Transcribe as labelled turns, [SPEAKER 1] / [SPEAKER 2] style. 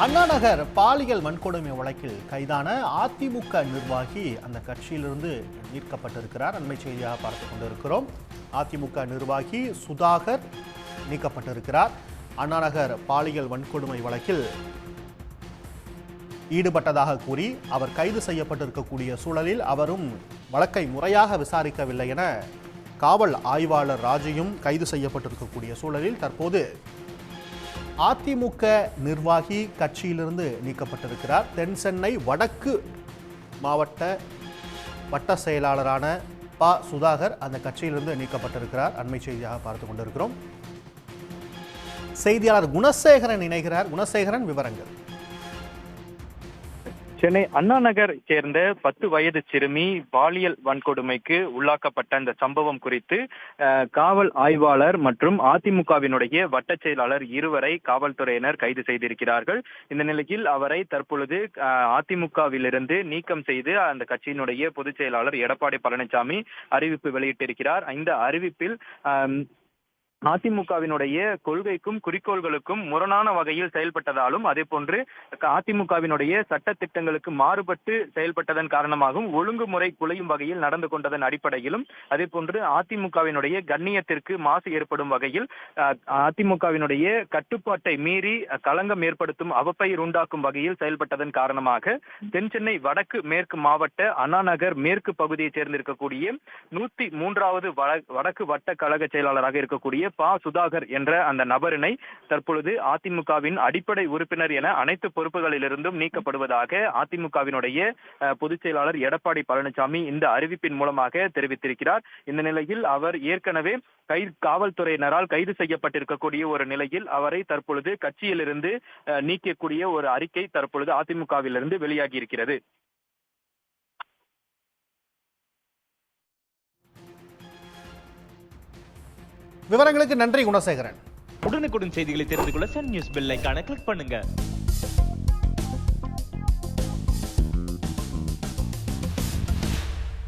[SPEAKER 1] அண்ணா நகர் பாலியல் வன்கொடுமை வழக்கில் கைதான அதிமுக நிர்வாகி அந்த கட்சியிலிருந்து நீக்கப்பட்டிருக்கிறார். அண்மை செய்தியாக பார்த்துக் கொண்டிருக்கிறோம். அதிமுக நிர்வாகி சுதாகர் நீக்கப்பட்டிருக்கிறார். அண்ணா நகர் பாலியல் வன்கொடுமை வழக்கில் ஈடுபட்டதாக கூறி அவர் கைது செய்யப்பட்டிருக்கக்கூடிய சூழலில் அவரும் வழக்கை முறையாக விசாரிக்கவில்லை என காவல் ஆய்வாளர் ராஜையும் கைது செய்யப்பட்டிருக்கக்கூடிய சூழலில் தற்போது அதிமுக நிர்வாகி கட்சியிலிருந்து நீக்கப்பட்டிருக்கிறார். தென் சென்னை வடக்கு மாவட்ட வட்ட செயலாளரான சுதாகர் அந்த கட்சியிலிருந்து நீக்கப்பட்டிருக்கிறார். அண்மை செய்தியாக பார்த்துக் கொண்டிருக்கிறோம். செய்தியாளர் குணசேகரன் இணைகிறார். குணசேகரன், விவரங்கள்.
[SPEAKER 2] சென்னை அண்ணா நகர் சேர்ந்த 10 வயது சிறுமி பாலியல் வன்கொடுமைக்கு உள்ளாக்கப்பட்ட அந்த சம்பவம் குறித்து காவல் ஆய்வாளர் மற்றும் அதிமுகவினுடைய வட்ட செயலாளர் இருவரை காவல்துறையினர் கைது செய்திருக்கிறார்கள். இந்த நிலையில் அவரை தற்பொழுது அதிமுகவிலிருந்து நீக்கம் செய்து அந்த கட்சியினுடைய பொதுச் செயலாளர் எடப்பாடி பழனிசாமி அறிவிப்பு வெளியிட்டிருக்கிறார். இந்த அறிவிப்பில் அதிமுகவினுடைய கொள்கைக்கும் குறிக்கோள்களுக்கும் முரணான வகையில் செயல்பட்டதாலும் அதே போன்று அதிமுகவினுடைய சட்ட திட்டங்களுக்கு மாறுபட்டு செயல்பட்டதன் காரணமாகவும் ஒழுங்குமுறை குலையும் வகையில் நடந்து கொண்டதன் அடிப்படையிலும் அதே போன்று அதிமுகவினுடைய கண்ணியத்திற்கு மாசு ஏற்படும் வகையில் அதிமுகவினுடைய கட்டுப்பாட்டை மீறி களங்கம் ஏற்படுத்தும் அவப்பெயர் உண்டாக்கும் வகையில் செயல்பட்டதன் காரணமாக தென் சென்னை வடக்கு மேற்கு மாவட்ட அண்ணா நகர் மேற்கு பகுதியை சேர்ந்திருக்கக்கூடிய 103வது வடக்கு வட்ட கழக செயலாளராக இருக்கக்கூடிய சுதாகர் என்ற அந்த நபரினை தற்பொழுது அதிமுகவின் அடிப்படை உறுப்பினர் என அனைத்து பொறுப்புகளிலிருந்தும் நீக்கப்படுவதாக அதிமுகவினுடைய பொதுச் செயலாளர் எடப்பாடி பழனிசாமி இந்த அறிவிப்பின் மூலமாக தெரிவித்திருக்கிறார். இந்த நிலையில் அவர் ஏற்கனவே காவல்துறையினரால் கைது செய்யப்பட்டிருக்கக்கூடிய ஒரு நிலையில் அவரை தற்பொழுது கட்சியிலிருந்து நீக்கக்கூடிய ஒரு அறிக்கை தற்பொழுது அதிமுகவிலிருந்து வெளியாகி இருக்கிறது.
[SPEAKER 1] விவரங்களுக்கு நன்றி குணசேகரன்.
[SPEAKER 3] உடனுக்குடன் செய்திகளை தெரிந்து கொள்ள சன் நியூஸ் பெல் ஐகானை கிளிக் பண்ணுங்க.